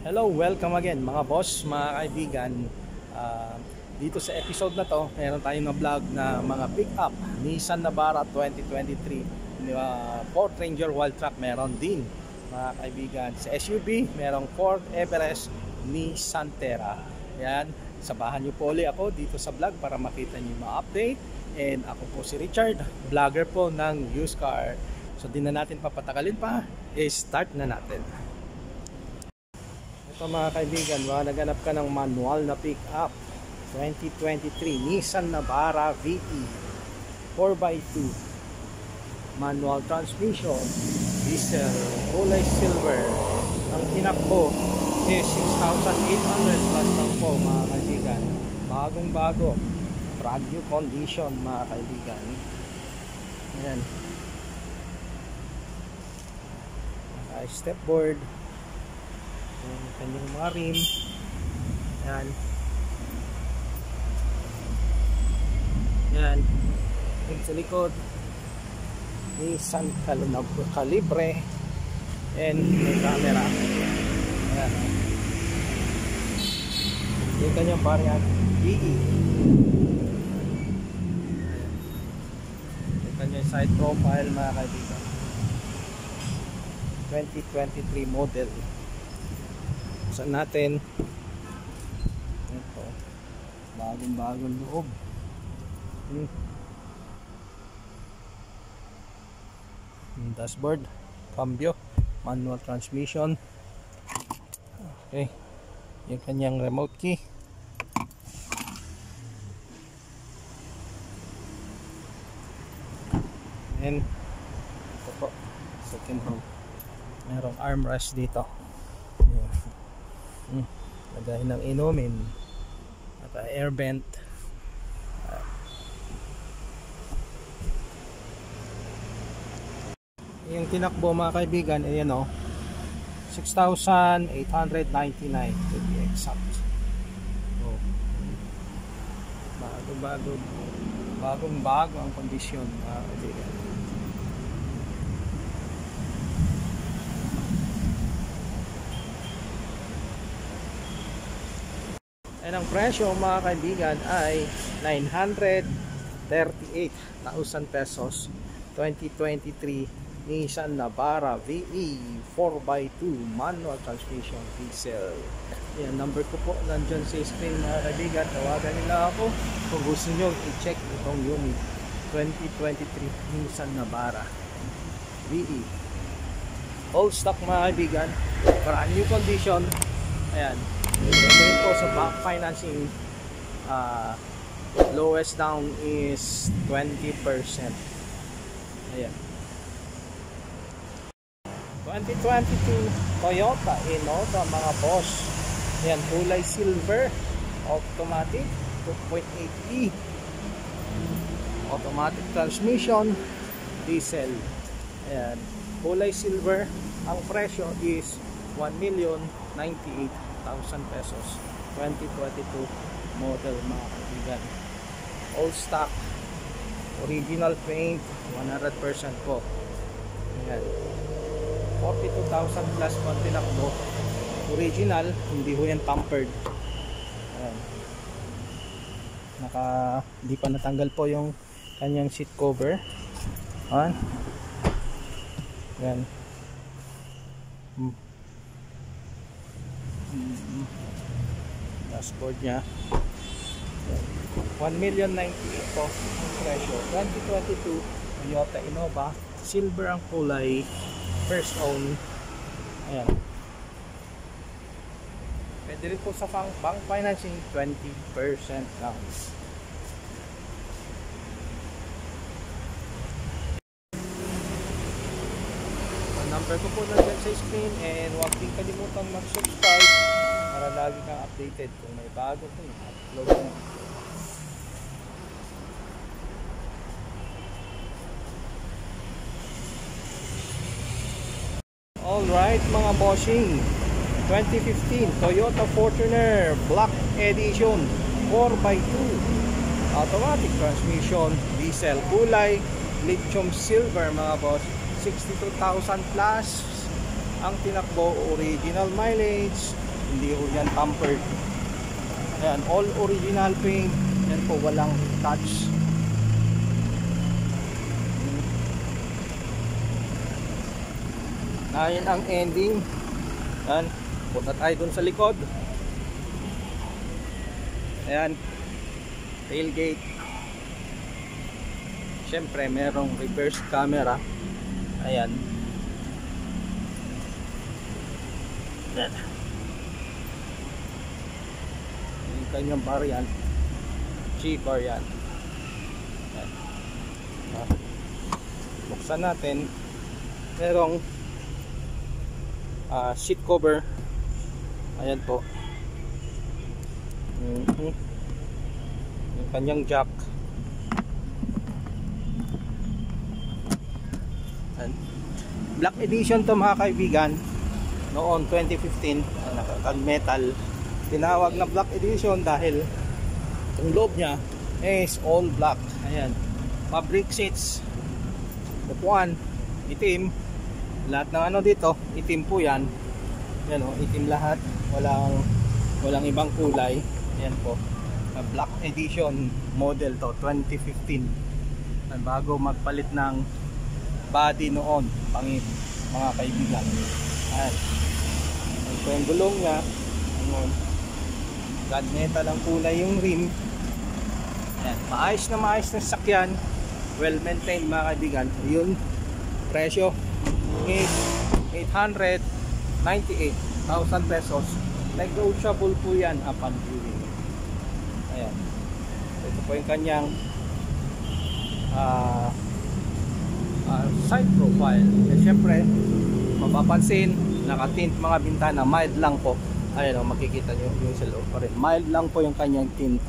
Hello, welcome again mga boss, mga kaibigan. Ah, Dito sa episode na to, meron tayong na vlog na mga pick-up Nissan Navara 2023, Ford Ranger Wild Track meron din mga kaibigan. Sa SUV, merong Ford Everest, Nissan Terra. Yan, sabahan nyo po ulit ako dito sa vlog para makita nyo yung mga update. And ako po si Richard, vlogger po ng used car. So di na natin papatagalin pa, start na natin. Ito mga kaibigan, naghanap ka ng manual na pick-up 2023 Nissan Navara VE 4x2 manual transmission, diesel, kulay silver. Ang tinakbo is 6,800 plus lang po mga kaibigan. Bagong bago, brand new condition mga kaibigan. Ayan, stepboard, yung kanyang mga rim. Yan. Yan. Yung sa likod, Nissan Calibre, and may camera. Yan. Yung kanyang variant VE. Yung kanyang side profile mga kaibigan, 2023 model. Saan natin ito, bagong loob. Yung dashboard, cambio, manual transmission. Okay, yung kanyang remote key. And ito po, second row, merong armrest dito. Lagay ng inumin at air vent. Yung tinakbo mga kaibigan, ayan o, 6,899 to be exact. So, bagong bago ang kondisyon mga kaibigan. And ang presyo mga kaibigan ay 938,000 pesos. 2023 Nissan Navara VE 4x2 manual transmission diesel. Yan, number ko po nandyan sa screen mga kaibigan. Tawagan nila ako kung gusto nyo i-check itong unit. 2023 Nissan Navara VE, old stock mga kaibigan, brand new condition. Ayan, ito po sa bank financing, lowest down is 20%. Ayan, 2022 Toyota Innova mga boss. Ayan, kulay silver, automatic 2.8E, automatic transmission, diesel. Ayan, kulay silver. Ang presyo is 1,098,000 pesos. 2022 model mga kaibigan, old stock, original paint, 100% po. Ayan, 42,000 plus po tinakbo, original, hindi ho yan tampered. Ayan, hindi pa natanggal po yung kanyang seat cover. Ayan, ayan. Dashboard nya, 1,098,000 po ang presyo. 2022 Toyota Innova, silver ang kulay, first own. Ayan, pwede rin po sa bank financing, 20% lang. Number ko po nandyan sa screen, and huwag din kalimutan mag-subscribe para lagi kang updated kung may bago kong upload na. Alright mga bossing, 2015 Toyota Fortuner Black Edition 4x2 automatic transmission, diesel, kulay lithium silver mga boss. 62,000 plus ang tinakbo, original mileage Hindi ho yan tampered. Ayan, all original paint. Yan po, walang touch. Ayan ang ending. Ayan, punta tayo dun sa likod. Ayan, tailgate. Siyempre merong reverse camera. Ayan. Ayan. Yung kanyang variant, G variant. Ayan. Buksan natin. Merong seat cover. Ayan po. Yung kanyang jack. Ayan. Black edition to mga kaibigan. Noon 2015, naka-metal. Tinawag na black edition dahil yung loob niya is all black. Ayan. Fabric seats. Upuan, itim. Lahat ng ano dito, itim po yan. Yan o, itim lahat. Walang ibang kulay. Ayan po. Black edition model to, 2015. Bago magpalit ng body noon, pangit mga kaibigan. Ayan. Ito yung gulong niya. Ayan. Gunmetal ang kulay yung rim. Ayan. Maayos na sakyan. Well maintained mga kaibigan. Yun, presyo is 898,000 pesos. Negotiable po yan upon viewing. Ayan. Ito po yung kanyang side profile. At syempre, mapapansin, nakatint mga bintana, mild lang po. Ayan o, makikita nyo yung sa loob pa rin. Mild lang po yung kanyang tint.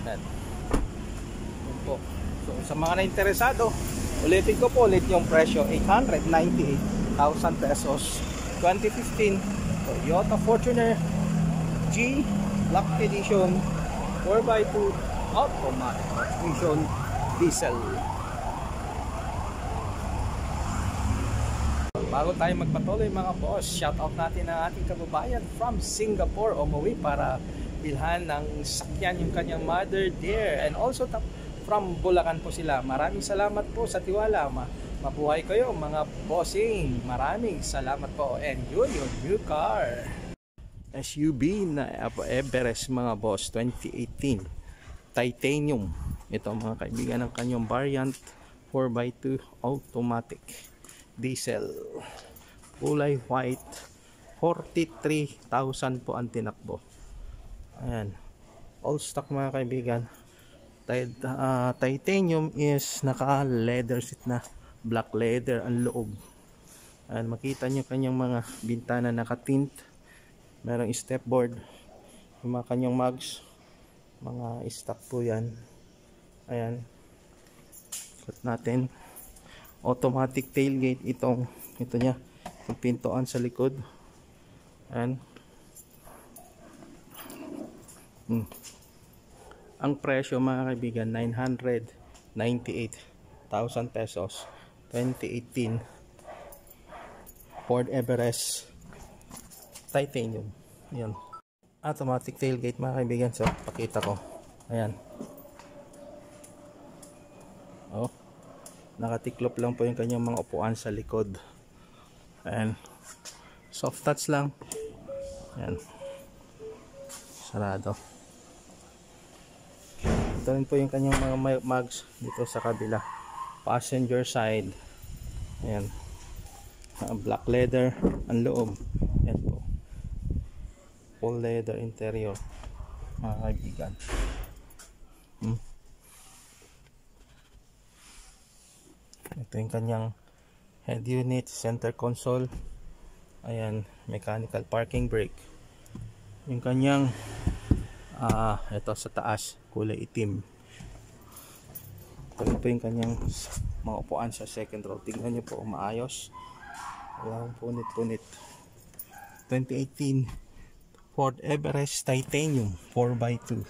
Ayan. Ayan po. So, sa mga na-interesado, ulitin ko po ulit yung presyo, 898,000 pesos. 2015 Toyota Fortuner G Black Edition 4x2 automatic transmission diesel. Bago tayo magpatuloy mga boss, shoutout natin ang ating kababayan from Singapore, umuwi para bilhan ng sakyan yung kanyang mother dear, and also from Bulacan po sila. Maraming salamat po sa tiwala. Mabuhay kayo mga bossing. Maraming salamat po. And yun yung new car, SUV na Everest mga boss, 2018 titanium. Ito mga kaibigan ang kanyang variant 4x2 automatic diesel, kulay white. 43,000 po ang tinakbo. Ayan, all stock mga kaibigan. Titanium is naka leather seat na, black leather ang loob. Ayan, makita nyo kanyang mga bintana naka-tint. Merong step board. Yung mga kanyang mugs, mga stock po yan. Ayan, cut natin. Automatic tailgate ito niya, yung pintuan sa likod. Ayan. Ang presyo mga kaibigan, 998,000 pesos. 2018 Ford Everest titanium. Ayan. Automatic tailgate mga kaibigan. So, pakita ko. Ayan. Oh. Nakatiklop lang po yung kanyang mga upuan sa likod. Ayan. Soft touch lang. Ayan. Sarado. Ito rin po yung kanyang mga mugs dito sa kabila. Passenger side. Ayan. Black leather ang loob. Ayan po. Full leather interior mga kaibigan. Ito yung kanyang head unit, center console. Ayan, mechanical parking brake. Yung kanyang ito sa taas, kulay itim. Ito po yung kanyang mga upuan sa second row. Tignan nyo po, maayos. Walang punit-punit. 2018 Ford Everest titanium 4x2.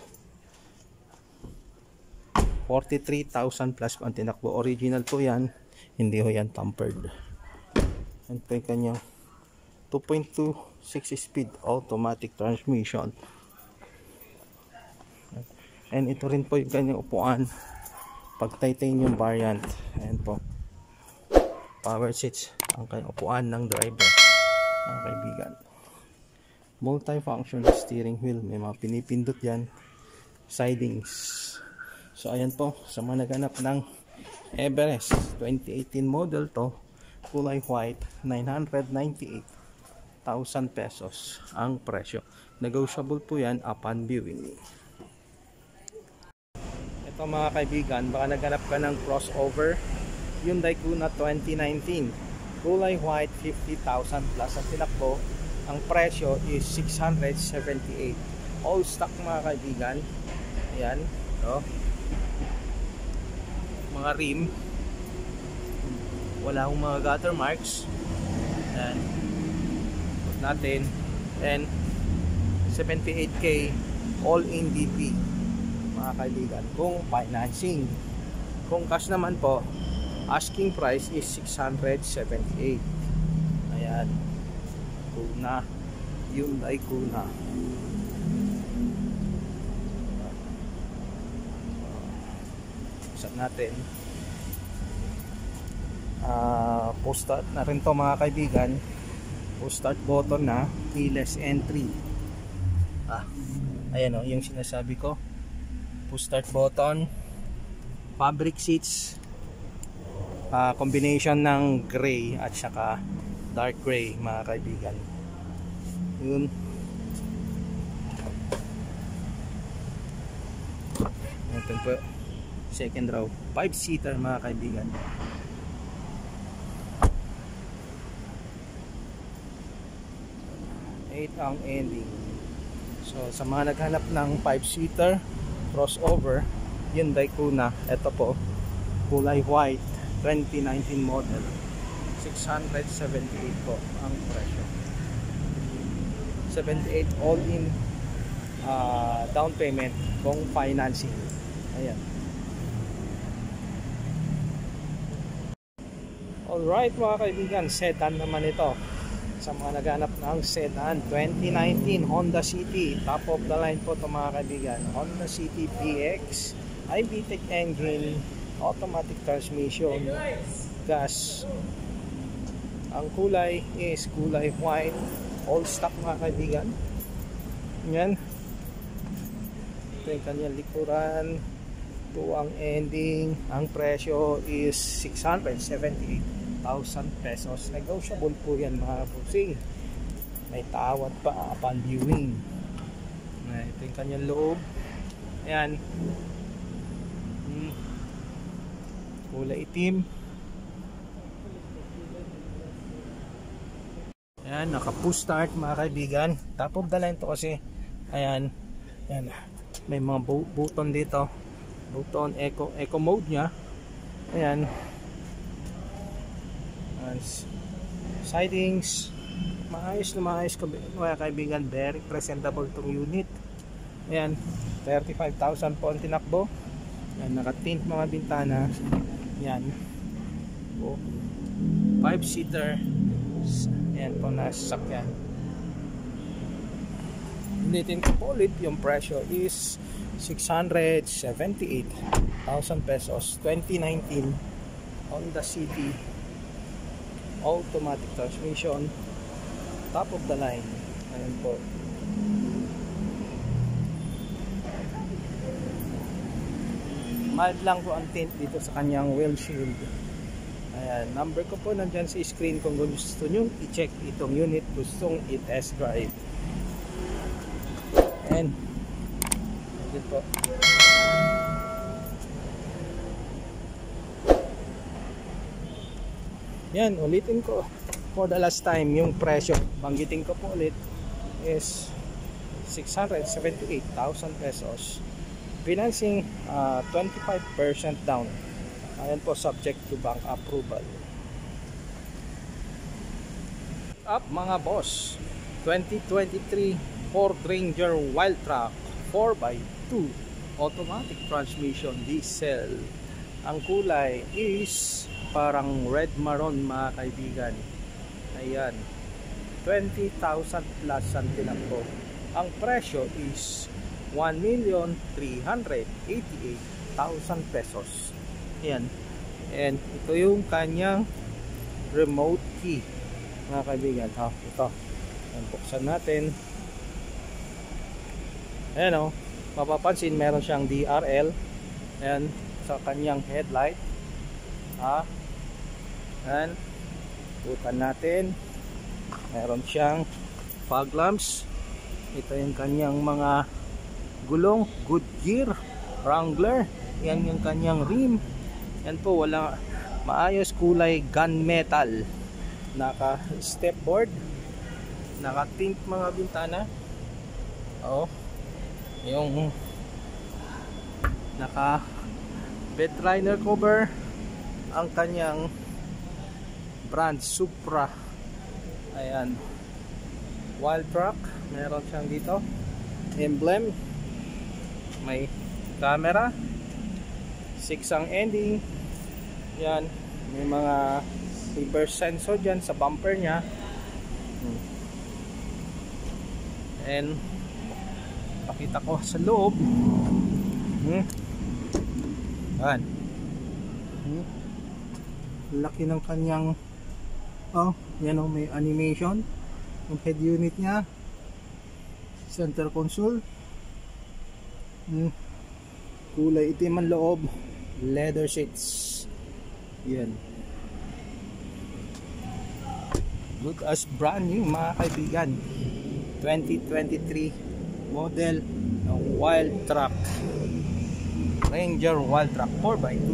43,000 plus ang tinakbo. Original po yan, hindi ho yan tampered. Yan po yung kanyang 2.2 6-speed automatic transmission. And ito rin po yung kanyang upuan, pag titanium variant. Ayan po, power seats ang kanyang upuan ng driver, mga kaibigan. Multi-function steering wheel, may mga pinipindot yan, sidings. So ayan po, sa mga naghanap ng Everest 2018 model to, kulay white, 998,000 pesos ang presyo. Negotiable po yan upon viewing. Ito mga kaibigan, baka naghanap ka ng crossover Hyundai Kona 2019, kulay white, 50,000 plus ang tinakbo. Ang presyo is 678. All stock mga kaibigan. Ayan, no? Mga rim, wala akong mga gutter marks. Ayan, put natin. And 78k all in DP mga kaibigan, kung financing. Kung cash naman po, asking price is 678. Ayan, Kona, Hyundai Kona. Saan natin? Post start na rin to mga kaibigan. Post start button na, keyless entry. Ayan o, yung sinasabi ko. Post start button, fabric seats, combination ng gray at saka dark gray mga kaibigan. Yun. Ito po, second row, 5-seater mga kaibigan. Ang ending. So sa mga naghanap ng 5-seater crossover Hyundai Kona, ito po, kulay white, 2019 model, 678 po ang presyo. 78 all in down payment kung financing. Ayan. Alright mga kaibigan, sedan naman ito. Sa mga naghanap ng sedan 2019 Honda City, top of the line po ito mga kaibigan. Honda City PX, i-VTEC engine, automatic transmission, gas. Ang kulay is kulay white, all stock mga kaibigan. Yan, ito yung kanyang likuran, ito ang ending. Ang presyo is 678,000 pesos. Negotiable po yan mga pusing. May tawad pa upon viewing. Ito yung kanyang loob. Ayan, kulay itim. Ayan, naka push start mga kaibigan. Top of the line to kasi. Ayan, ayan, may mga button dito. Button eco mode nya. Ayan, sidings, maayos na maayos mga kaibigan. Very presentable tong unit. Ayan, 35,000 po ang tinakbo. Ayan, naka-tint mga bintana. Ayan, 5-seater. Ayan po na sasakyan. Ulitin ko po ulit, yung presyo is 678,000 pesos. 2019 Honda City, automatic transmission, top of the line. Ayan po. Mild lang po ang tint dito sa kanyang windshield. Ayan, number ko po nandyan sa screen kung gusto nyo i-check itong unit, gustong i-test drive. And dito po, yan, ulitin ko for the last time yung presyo, banggitin ko po ulit, is 678,000 pesos. Financing 25% down. Ayan po, subject to bank approval. Up mga boss, 2023 Ford Ranger Wildtrak 4x2 automatic transmission diesel. Ang kulay is parang red maroon mga kaibigan. Ayan, 20,000 plus ang tinakbo. Ang presyo is 1,388,000 pesos. Yan. And ito yung kanyang remote key, mga kaibigan. Ito. Yan, buksan natin. Ayan, mapapansin meron siyang DRL. Ayan, sa kanyang headlight. Ayan, putan natin. Meron siyang fog lamps. Ito yung kanyang mga gulong, Goodyear, Wrangler. Yan yung kanyang rim. Yan po, wala, maayos, kulay gunmetal. Naka stepboard, naka tint mga bintana. Yung naka bed liner cover. Ang kanyang brand Supra. Ayan, wild truck, meron siyang dito emblem, may camera, 6 ang ending. Yan, may mga reverse sensor dyan sa bumper nya. And pakita ko sa loob. Yan, laki ng kanyang yan, may animation. Yung head unit nya, center console, kulay itim ang loob, leather seats. Yan, good as brand new mga kaibigan. 2023 model ng wild truck, Ranger wild truck 4x2.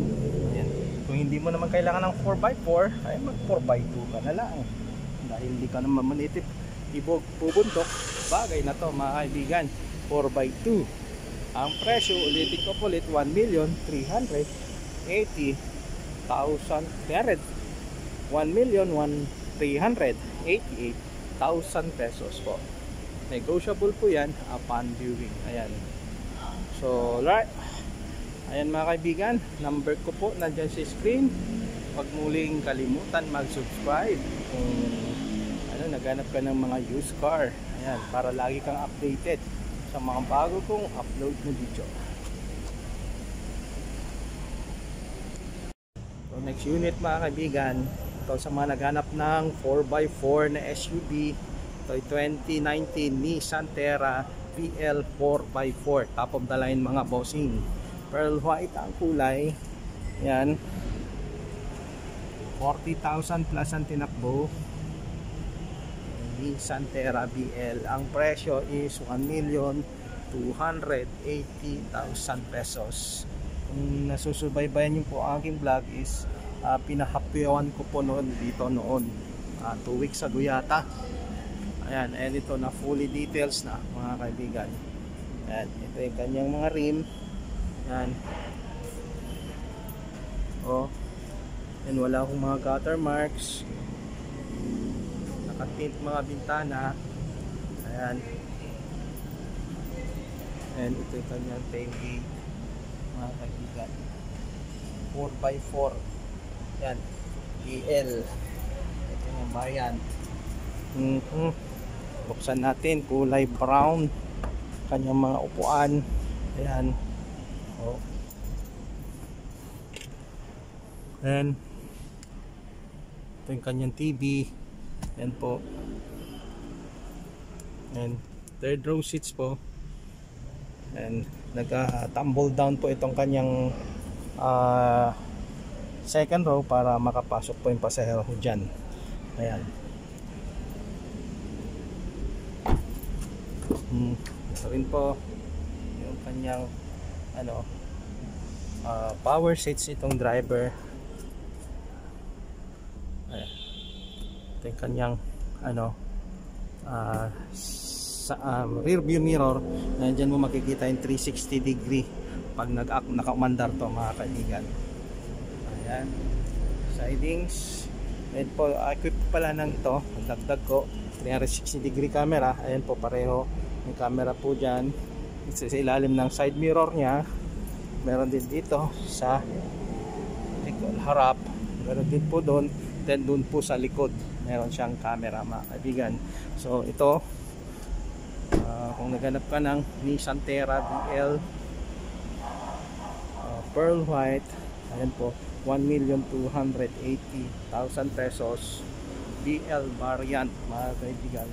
Ayan. Kung hindi mo naman kailangan ng 4x4, ay mag 4x2 ka na lang, dahil hindi ka naman manitip pubuntok. Bagay na to mga kaibigan, 4x2. Ang presyo, ulitin ko po ulit, 1,388,000 pesos po. Negotiable po yan upon viewing. Ayan. So, right. Ayan mga kaibigan, number ko po nandyan sa screen. Huwag muling kalimutan mag-subscribe kung naghanap ka ng mga used car. Ayan, para lagi kang updated sa mga bago kong upload na video. So, next unit mga kaibigan, ito sa mga naghanap ng 4x4 na SUV. Ito ay 2019 Nissan Terra VL 4x4, top of the line mga bossing. Pearl white ang kulay. Yan, 40,000 plus ang tinakbo. Nissan Terra VL. Ang presyo is 1,280,000 pesos. Kung nasusubaybayan niyo po ang aking vlog is pinahapyawan ko po noon dito noon 2 weeks ago yata. Ayan, and ito na fully details na mga kaibigan. Ayan, ito yung kanyang mga rim. Ayan, and wala akong mga gutter marks, nakatint mga bintana. Ayan, and ito yung kanyang tailgate mga kaibigan, 4x4. Yan, EL. Ito yung variant. Buksan natin, kulay brown kanyang mga upuan. Ayan. And ito yung kanyang TV. Ayan po. And third row seats po. And nag-tumble down po itong kanyang second row para makapasok po yung pasahero dyan. Ayan. Ito rin po yung kanyang power seats itong driver. Ayan. Ito yung kanyang rear view mirror. Diyan mo makikita yung 360 degree pag naka-umandar to mga kaibigan. Ayan, sidings. Ayan po, equip pala ng ito, dagdag ko 360 degree camera. Ayan po, pareho may camera po dyan. Sa ilalim ng side mirror nya, meron din dito sa harap, meron din po doon, then doon po sa likod. meron siyang camera mga kaibigan. So ito, kung naghanap ka ng Nissan Terra DL Pearl White, ayan po, 1,280,000 pesos. DL variant mga kaibigan,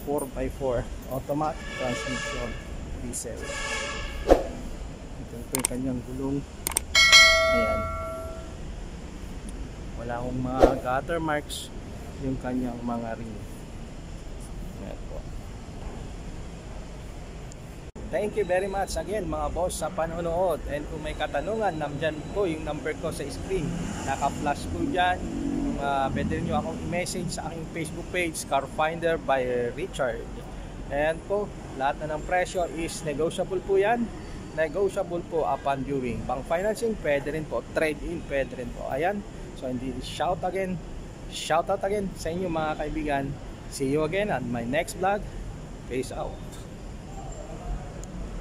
4x4 automatic transmission, diesel. Ito po yung kanyang gulong. Ayan, wala akong mga gutter marks yung kanyang mga ring. Ayan po. Thank you very much again mga boss sa panonood, and kung may katanungan, nandyan po yung number ko sa screen, naka-flash po dyan. Pwede nyo akong i-message sa aking Facebook page, Car Finder by Richard. And po, lahat na ng presyo is negotiable po yan. Negotiable po upon viewing. Bank financing pwede rin po, trade-in pwede rin po. Ayan, so hindi, shout out again sa inyo mga kaibigan. See you again on my next vlog. Peace out.